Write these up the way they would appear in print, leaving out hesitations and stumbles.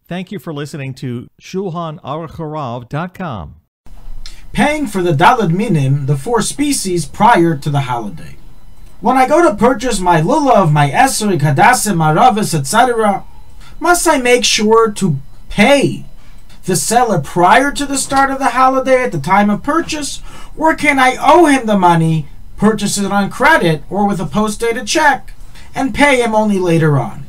Thank you for listening to Shulchanaruchharav.com. Paying for the daled minim, the 4 species, prior to the holiday. When I go to purchase my lulav, my esrog, hadassim, maravis, etc., must I make sure to pay the seller prior to the start of the holiday at the time of purchase, or can I owe him the money, purchase it on credit or with a post-dated check, and pay him only later on?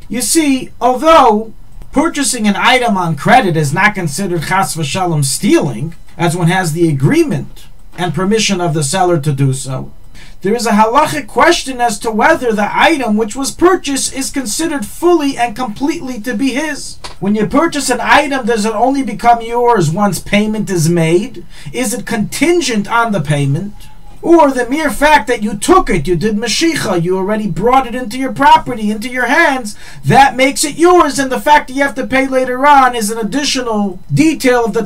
You see, although purchasing an item on credit is not considered chas v'shalom stealing, as one has the agreement and permission of the seller to do so, there is a halachic question as to whether the item which was purchased is considered fully and completely to be his. When you purchase an item, does it only become yours once payment is made? Is it contingent on the payment? Or the mere fact that you took it, you did mashicha, you already brought it into your property, into your hands, that makes it yours, and the fact that you have to pay later on is an additional detail of the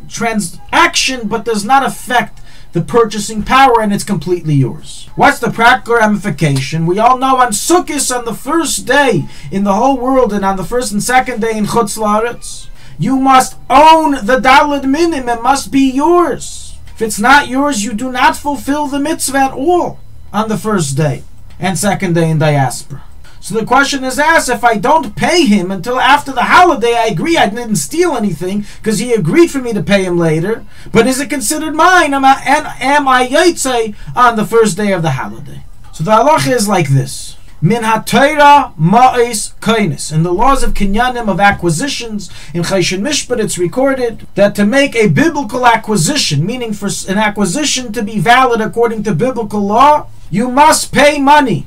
transaction, but does not affect the purchasing power, and it's completely yours. What's the practical ramification? We all know on Sukkot, on the first day in the whole world, and on the first and second day in Chutz La'aretz, you must own the daled minim, it must be yours. If it's not yours, you do not fulfill the mitzvah at all on the first day and second day in diaspora. So the question is asked, if I don't pay him until after the holiday, I agree I didn't steal anything because he agreed for me to pay him later, but is it considered mine? Am I yaitse on the first day of the holiday? So the halacha is like this. Min ha-Torah ma'is kainis. In the laws of kinyanim, of acquisitions, in Choshen Mishpat it's recorded that to make a biblical acquisition, meaning for an acquisition to be valid according to biblical law, you must pay money.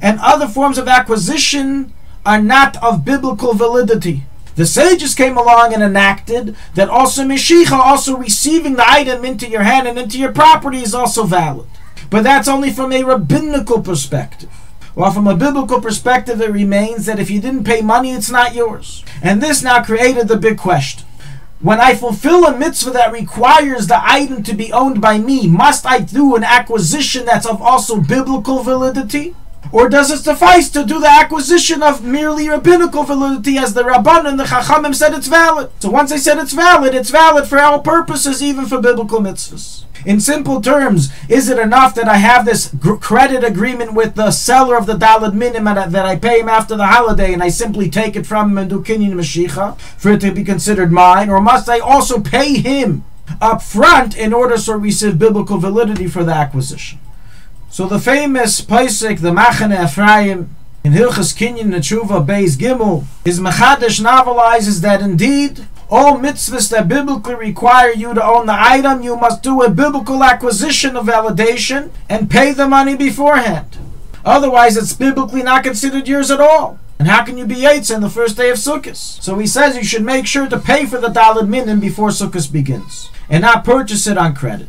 And other forms of acquisition are not of biblical validity. The sages came along and enacted that also Meshicha, also receiving the item into your hand and into your property, is also valid. But that's only from a rabbinical perspective. While from a biblical perspective, it remains that if you didn't pay money, it's not yours. And this now created the big question. When I fulfill a mitzvah that requires the item to be owned by me, must I do an acquisition that's of also biblical validity? Or does it suffice to do the acquisition of merely rabbinical validity, as the Rabban and the Chachamim said it's valid? So once they said it's valid for all purposes, even for biblical mitzvahs. In simple terms, is it enough that I have this credit agreement with the seller of the daled minim that I pay him after the holiday and I simply take it from him and do kinyan mashicha for it to be considered mine? Or must I also pay him up front in order to receive biblical validity for the acquisition? So the famous Paisik, the Machane Ephraim, in Hilchas Kinyan Neshuva Beis Gimel, his Mechadash novelizes that indeed all mitzvahs that biblically require you to own the item, you must do a biblical acquisition of validation and pay the money beforehand. Otherwise, it's biblically not considered yours at all. And how can you be Yaitz on the first day of Sukkot? So he says you should make sure to pay for the daled minim before Sukkot begins and not purchase it on credit.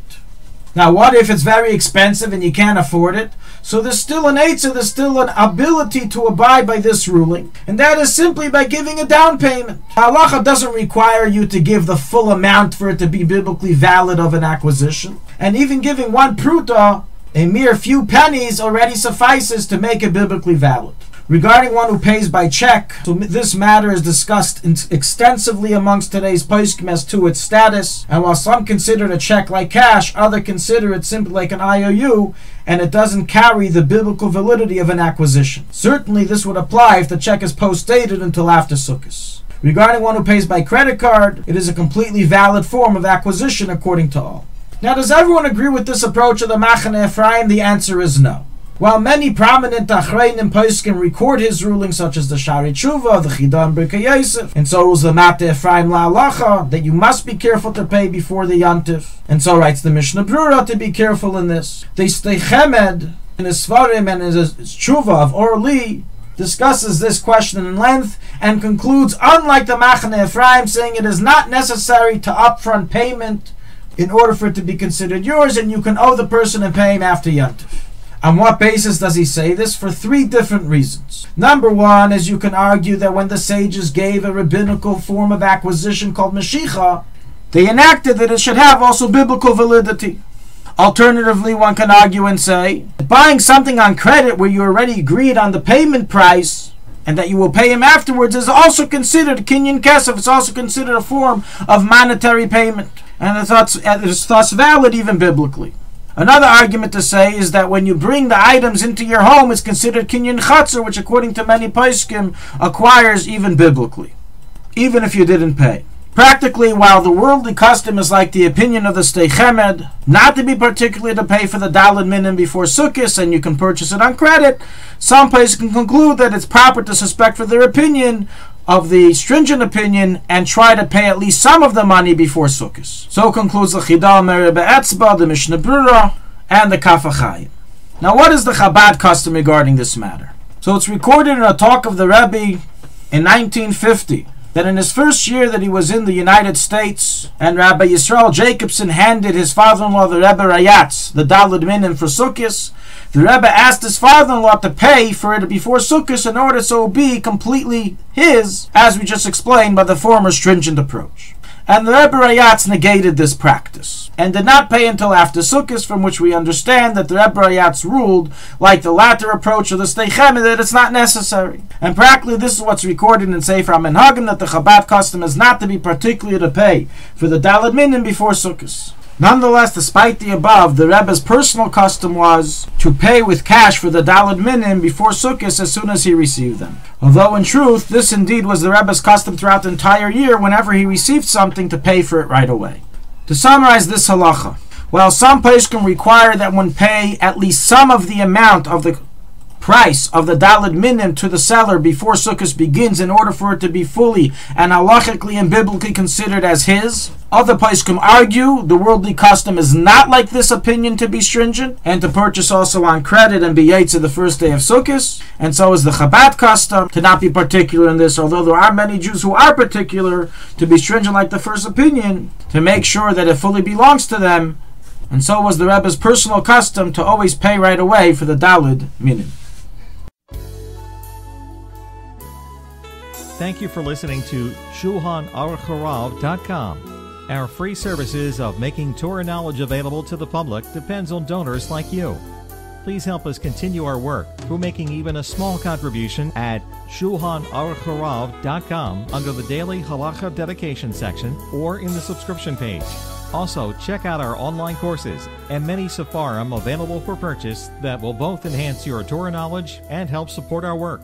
Now, what if it's very expensive and you can't afford it? So there's still an eitzah, there's still an ability to abide by this ruling, and that is simply by giving a down payment. Halacha doesn't require you to give the full amount for it to be biblically valid of an acquisition, and even giving one pruta, a mere few pennies, already suffices to make it biblically valid. Regarding one who pays by check, so this matter is discussed extensively amongst today's poskim as to its status, and while some consider a check like cash, others consider it simply like an IOU, and it doesn't carry the biblical validity of an acquisition. Certainly this would apply if the check is post-dated until after Sukkot. Regarding one who pays by credit card, it is a completely valid form of acquisition according to all. Now, does everyone agree with this approach of the Machane Ephraim? The answer is no. While many prominent Achreinim Poskim record his rulings, such as the Shari Tshuva, the Chidah and Birkei Yosef, and so rules the Mate Ephraim La'alacha, that you must be careful to pay before the Yantif, and so writes the Mishnah Brura to be careful in this. The Stei Chemed, in his Svarim and his Tshuva of Orli, discusses this question in length and concludes, unlike the Machane Ephraim, saying it is not necessary to upfront payment in order for it to be considered yours, and you can owe the person and pay him after Yantif. On what basis does he say this? For 3 different reasons. Number one is you can argue that when the sages gave a rabbinical form of acquisition called Mashicha, they enacted that it should have also biblical validity. Alternatively, one can argue and say, buying something on credit where you already agreed on the payment price and that you will pay him afterwards is also considered kinyan kesef. It's also considered a form of monetary payment, and it's thus valid even biblically. Another argument to say is that when you bring the items into your home, it's considered kinyan chatzor, which according to many poskim acquires even biblically, even if you didn't pay. Practically, while the worldly custom is like the opinion of the Stei Chemed, not to be particularly to pay for the daled minim before Sukkot, and you can purchase it on credit, some places can conclude that it's proper to suspect for their opinion of the stringent opinion and try to pay at least some of the money before Sukkot. So concludes the Chida Meri Be'etzba, the Mishnah Brura, and the Kaf HaChaim. Now, what is the Chabad custom regarding this matter? So it's recorded in a talk of the Rebbe in 1950. That in his first year that he was in the United States, and Rabbi Yisrael Jacobson handed his father-in-law, the Rebbe Rayatz, the Daled Minim for Sukkot, the Rebbe asked his father-in-law to pay for it before Sukkot in order so it be completely his, as we just explained, by the former stringent approach. And the Rebbe Rayatz negated this practice and did not pay until after Sukkot, from which we understand that the Rebbe Rayatz ruled, like the latter approach of the Stei Chemed, that it's not necessary. And practically this is what's recorded in Sefer HaMenhagim, that the Chabad custom is not to be particularly to pay for the Daled Minim before Sukkot. Nonetheless, despite the above, the Rebbe's personal custom was to pay with cash for the Daled Minim before Sukkot as soon as he received them. Although in truth, this indeed was the Rebbe's custom throughout the entire year whenever he received something to pay for it right away. To summarize this halacha, while some poskim require that one pay at least some of the amount of the price of the Daled Minim to the seller before Sukkot begins in order for it to be fully and halachically and biblically considered as his, other poskim argue the worldly custom is not like this opinion to be stringent and to purchase also on credit and be yetzer the first day of Sukkot, and so is the Chabad custom to not be particular in this, although there are many Jews who are particular to be stringent like the first opinion, to make sure that it fully belongs to them, and so was the Rebbe's personal custom to always pay right away for the Daled Minim. Thank you for listening to Shulchanaruchharav.com. Our free services of making Torah knowledge available to the public depends on donors like you. Please help us continue our work through making even a small contribution at Shulchanaruchharav.com under the Daily Halacha Dedication section or in the subscription page. Also, check out our online courses and many sefarim available for purchase that will both enhance your Torah knowledge and help support our work.